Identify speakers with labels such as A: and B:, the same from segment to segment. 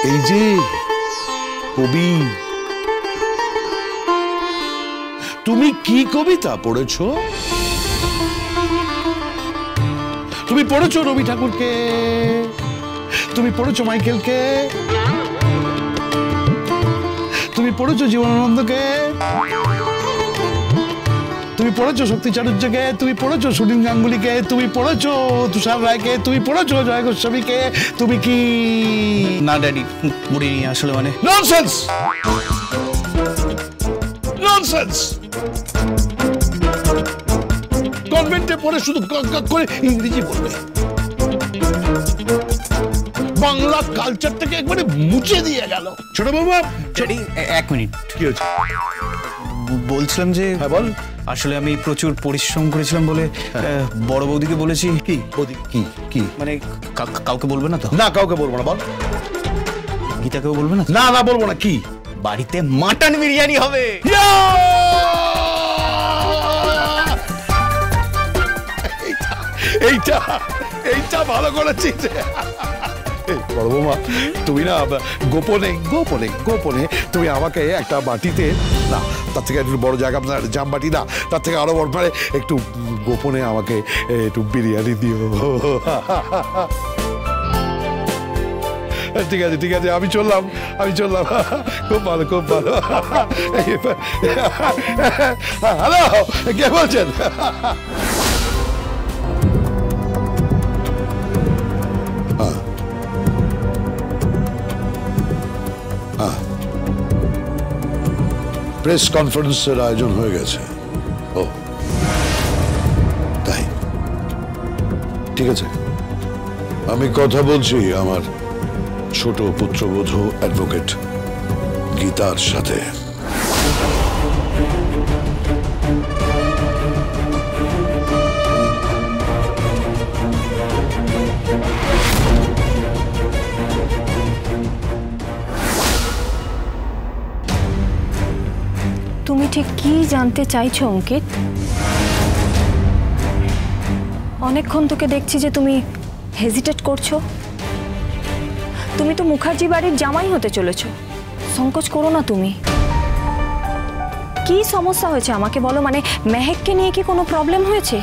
A: এই যে কবি, তুমি কি কবিতা পড়েছো? তুমি পড়েছো রবি ঠাকুরকে, তুমি পড়েছো মাইকেলকে, তুমি পড়েছো জীবনানন্দকে, তুমি পড়েছো শক্তি চাটুর্যকে, তুমি পড়েছো সুনীল গাঙ্গুলিকে, তুমি পড়েছো তুষার রায়কে, তুমি পড়েছো জয় গোস্বামীকে, তুমি কি?
B: না ড্যাডি, পড়িনি আসলে। মানে
A: ননসেন্স, ননসেন্স। কনভেন্টে পড়ে শুধু করে ইংরেজি বলবে, বাংলা কালচার থেকে একবারে মুছে দিয়ে গেল। ছোট বাবা,
B: ড্যাডি এক মিনিট।
A: কি হচ্ছে?
B: বলছিলাম যে
A: হ্যাঁ বল।
B: আসলে আমি প্রচুর পরিশ্রম করেছিলাম বলে বড় বৌদিকে বলেছি।
A: কি বৌদি? কি কি
B: মানে কাউকে বলবে না তো?
A: না, কাউকে বলবো না। বল।
B: গীতাকেও বলবে না?
A: না না, বলবো না। কি?
B: বাড়িতে মাটন বিরিয়ানি হবে।
A: এইটা এইটা ভালো করেছিস বড় বৌমা। তুমি না গোপনে গোপনে গোপনে তুমি আমাকে একটা বাটিতে, না তার থেকে একটু বড় জায়গা, আপনার জামবাটি না, তার থেকে আরো বড়, মানে একটু গোপনে আমাকে একটু বিরিয়ানি দিও। ঠিক আছে ঠিক আছে, আমি চললাম। খুব ভালো খুব ভালো। হ্যালো, কে বলছেন? প্রেস কনফারেন্সের আয়োজন হয়ে গেছে। ও তাই, ঠিক আছে। আমি কথা বলছি আমার ছোট পুত্রবধূ অ্যাডভোকেট গীতার সাথে।
C: তুমি ঠিক কি জানতে চাইছো অঙ্কিত? অনেকক্ষণ তোকে দেখছি যে তুমি হেজিটেট করছো। তুমি তো মুখার্জি বাড়ির জামাই হতে চলেছো, সংকোচ করো না তুমি। কি সমস্যা হয়েছে আমাকে বলো। মানে মেহেককে নিয়ে কি কোনো প্রবলেম হয়েছে?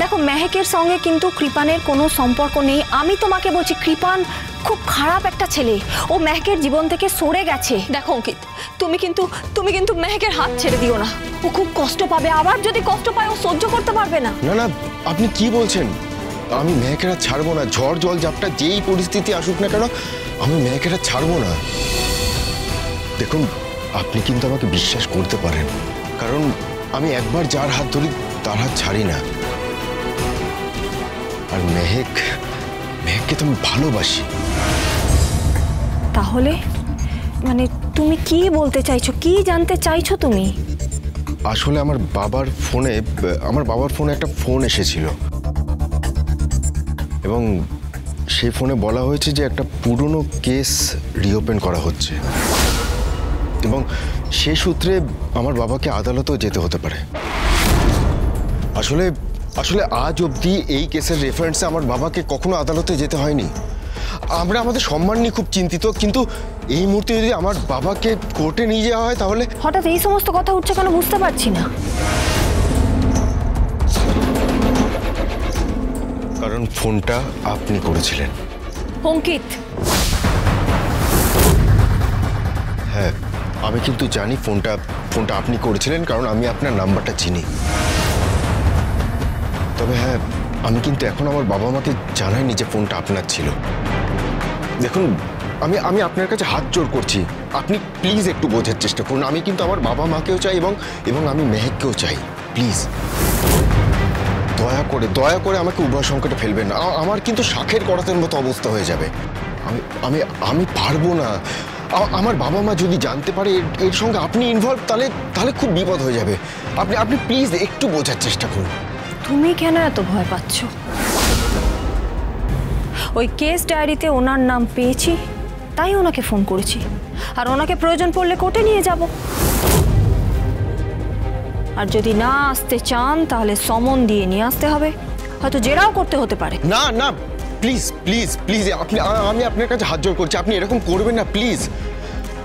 C: দেখো, মেহেকের সঙ্গে কিন্তু কৃপানের কোনো সম্পর্ক নেই। আমি তোমাকে বলছি, কৃপান খুব খারাপ একটা ছেলে, ও মেহেকের জীবন থেকে সরে গেছে। দেখো অঙ্কিত, তুমি কিন্তু মেহেকের হাত ছেড়ে দিও না। ও খুব কষ্ট পাবে, আবার যদি কষ্ট পায় ও সহ্য করতে পারবে না।
D: না না, আপনি কি বলছেন? আমি মেহেকের হাত ছাড়বো না। ঝড় জল ঝাপটা যেই পরিস্থিতি আসুক না কেন, আমি মেহেকের হাত ছাড়বো না। দেখুন, আপনি কিন্তু আমাকে বিশ্বাস করতে পারেন, কারণ আমি একবার যার হাত ধরি তার হাত ছাড়ি না। আর মেহেককে তো আমি ভালোবাসি।
C: তাহলে মানে তুমি কি বলতে চাইছো, কি জানতে চাইছো তুমি?
D: আসলে আমার বাবার ফোনে একটা ফোন এসেছিল, এবং সেই ফোনে বলা হয়েছে যে একটা পুরনো কেস রিওপেন করা হচ্ছে, এবং সেই সূত্রে আমার বাবাকে আদালতেও যেতে হতে পারে। আসলে আজ অবধি এই কেসের রেফারেন্সে আমার বাবাকে কখনো আদালতে যেতে হয়নি। আমরা আমাদের সম্মান নিয়ে খুব চিন্তিত, কিন্তু এই মুহূর্তে যদি আমার বাবাকে কোর্টে নিয়ে যাওয়া হয় তাহলে।
C: হঠাৎ এই সমস্ত কথা উঠছে কেন বুঝতে পারছি না।
D: কারণ ফোনটা আপনি করেছিলেন
C: অঙ্কিত।
D: হ্যাঁ, আমি কিন্তু জানি ফোনটা আপনি করেছিলেন, কারণ আমি আপনার নাম্বারটা চিনি। তবে হ্যাঁ, আমি কিন্তু এখন আমার বাবা মাকে জানাইনি যে ফোনটা আপনার ছিল। দেখুন, আমি আপনার কাছে হাত জোড় করছি, আপনি প্লিজ একটু বোঝার চেষ্টা করুন। আমি কিন্তু আমার বাবা মাকেও চাই, এবং আমি মেহেককেও চাই। প্লিজ দয়া করে আমাকে উভয় সংকটে ফেলবেন না। আমার কিন্তু শাখের করাতের মতো অবস্থা হয়ে যাবে। আমি পারবো না। আমার বাবা মা যদি জানতে পারে এর সঙ্গে আপনি ইনভলভ, তাহলে খুব বিপদ হয়ে যাবে। আপনি প্লিজ একটু বোঝার চেষ্টা করুন।
C: তুমি কেন এত ভয় পাচ্ছ? ওই কেস ডায়েরিতে ওনার নাম পেয়েছি, তাই ওনাকে ফোন করেছি, আর ওনাকে প্রয়োজন পড়লে কোর্টে নিয়ে যাব। আর যদি না আসতে চান তাহলে সমন দিয়ে নিয়ে আসতে হবে, হয়তো জেরাও করতে হতে পারে।
D: না না, প্লিজ প্লিজ প্লিজ আমি আপনার কাছে হাত জোড় করছি, আপনি এরকম করবেন না প্লিজ।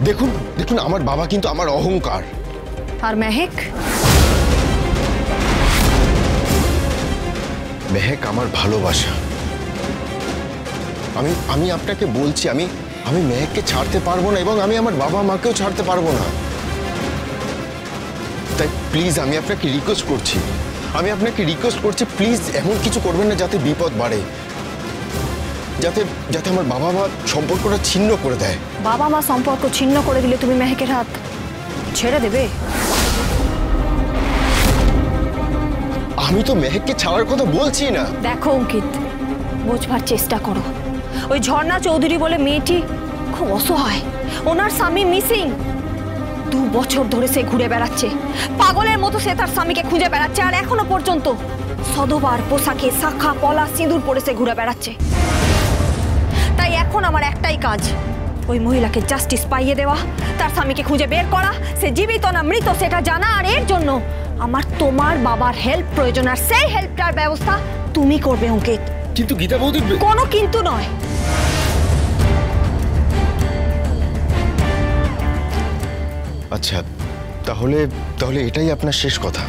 D: দেখুন দেখুন, আমার বাবা কিন্তু আমার অহংকার।
C: আর মেহেক?
D: মেহেক আমার ভালোবাসা। আমি আপনাকে বলছি, আমি মেহেককে ছাড়তে পারবো না এবং আমি আমার বাবা মাকেও ছাড়তে পারবো না। তাই প্লিজ আমি আপনাকে রিকোয়েস্ট করছি, প্লিজ এমন কিছু করবেন না যাতে বিপদ বাড়ে, যাতে আমার বাবা মা সম্পর্কটা ছিন্ন করে দেয়।
C: বাবা মা সম্পর্ক ছিন্ন করে দিলে তুমি মেহেকের হাত ছেড়ে দেবে?
D: আমি তো মেহেককে ছাড়ার কথা বলছি না।
C: দেখো অঙ্কিত, বোঝবার চেষ্টা করো। ওই ঝর্ণা চৌধুরী বলে মেয়েটি খুব অসহায়, ওনার স্বামী মিসিং। 2 বছর ধরে সে ঘুরে বেড়াচ্ছে, পাগলের মতো সে তার স্বামীকে খুঁজে বেড়াচ্ছে, আর এখনো পর্যন্ত সদবার পোশাকে শাখা পলা সিঁদুর পরে সে ঘুরে বেড়াচ্ছে। তাই এখন আমার একটাই কাজ, ওই মহিলাকে জাস্টিস পাইয়ে দেওয়া, তার স্বামীকে খুঁজে বের করা, সে জীবিত না মৃত সেটা জানা। আর এর জন্য আমার তোমার বাবার হেল্প প্রয়োজন, আর সেই হেল্পটার ব্যবস্থা তুমি করবে অঙ্কিত।
D: কিন্তু গীতা বৌদি,
C: কোনো কিন্তু নয়।
D: আচ্ছা, তাহলে এটাই আপনার শেষ কথা?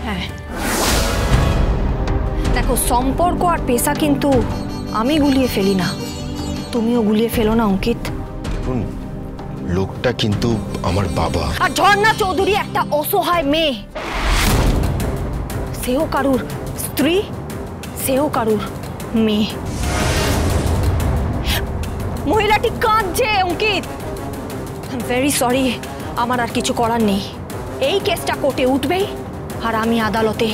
C: হ্যাঁ, দেখো সম্পর্ক আর পেশা কিন্তু আমি গুলিয়ে ফেলি না, তুমিও গুলিয়ে ফেলো না অঙ্কিত।
D: লোকটা কিন্তু আমার বাবা।
C: আর ঝর্ণা চৌধুরী একটা অসহায় মেয়ে, সেও কারুর স্ত্রী, সেও কারুর মেয়ে। মহিলাটি কাঁদছে অঙ্কিত। আই এম ভেরি সরি, আমার আর কিছু করার নেই। এই কেসটা কোর্টে উঠবেই আর আমি আদালতে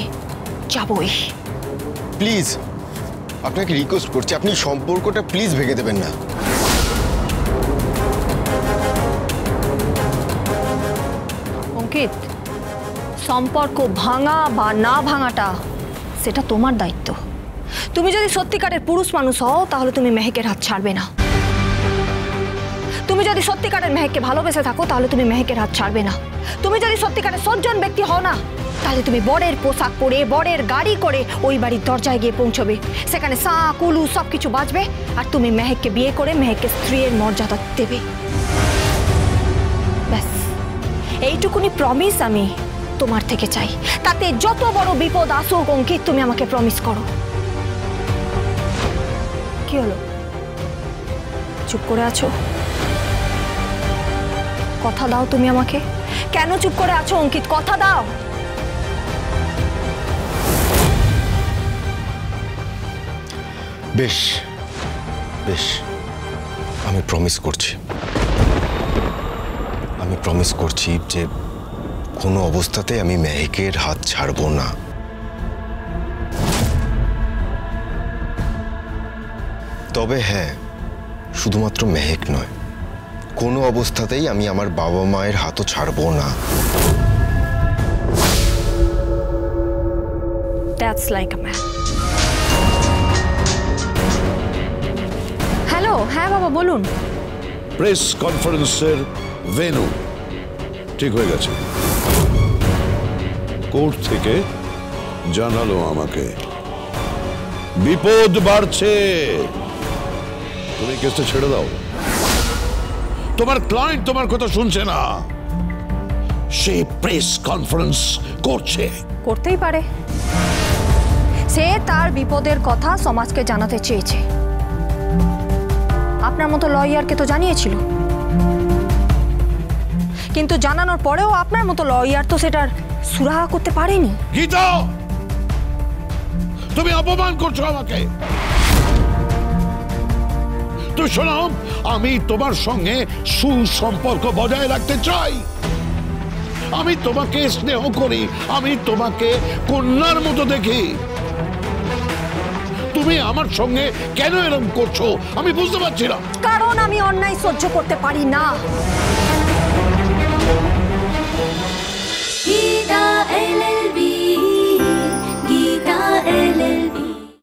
C: যাবই।
D: প্লিজ আপনাকে রিকোয়েস্ট করছি, আপনি সম্পর্কটা প্লিজ ভেঙে দেবেন না।
C: অঙ্কিত, সম্পর্ক ভাঙা বা না ভাঙাটা সেটা তোমার দায়িত্ব। তুমি যদি সত্যিকারের পুরুষ মানুষ হও তাহলে তুমি মেহেকের হাত ছাড়বে না। তুমি যদি সত্যিকারের মেহেককে ভালোবেসে থাকো তাহলে তুমি মেহেকের হাত ছাড়বে না। তুমি যদি সত্যিকারের সজ্জন ব্যক্তি হও না তাহলে তুমি বরের পোশাক পরে বরের গাড়ি করে ওই বাড়ির দরজায় গিয়ে পৌঁছবে, সেখানে সা কুলু সবকিছু বাজবে, আর তুমি মেহেককে বিয়ে করে মেহেককে স্ত্রীর মর্যাদা দেবে। ব্যাস, এইটুকুনি প্রমিস আমি তোমার থেকে চাই। তাতে যত বড় বিপদ আসুক অঙ্কিত, তুমি আমাকে প্রমিস করো। কি হলো, চুপ করে আছো? কথা দাও তুমি আমাকে। কেন চুপ করে আছো অঙ্কিত, কথা দাও।
D: বেশ বেশ, আমি প্রমিস করছি যে কোনো অবস্থাতে আমি মেহেকের হাত ছাড়বো না। তবে হ্যাঁ, শুধুমাত্র মেহেক নয়, কোনো অবস্থাতেই আমি আমার বাবা মায়ের হাতও ছাড়বো না।
C: That's like a man. Hello, হ্যাঁ বাবা বলুন।
A: প্রেস কনফারেন্সের ভেন্যু ঠিক হয়ে গেছে। কোর্ট থেকে জানালো আমাকে বিপদ বাড়ছে, তুমি কেসটা ছেড়ে দাও। তোমার ক্লায়েন্ট তোমার কথা শুনছে না, সে প্রেস কনফারেন্স করছে।
C: করতেই পারে, সে তার বিপদের কথা সমাজকে জানাতে চেয়েছে। আপনার মতো লয়ারকে তো জানিয়েছিল, কিন্তু জানানোর পরেও আপনার মতো লয়ার তো সেটার সুরাহা করতে পারেনি।
A: গীতা, তুমি অপমান করছো আমাকে। তুমি শোনো, আমি তোমার সঙ্গে সুসম্পর্ক বজায় রাখতে চাই। আমি তোমাকে স্নেহ করি, আমি তোমাকে কন্যার মতো দেখি। তুমি আমার সঙ্গে কেন এরকম করছো আমি বুঝতে পারছি না।
C: কারণ আমি অন্যায় সহ্য করতে পারি না।
E: Gita LLB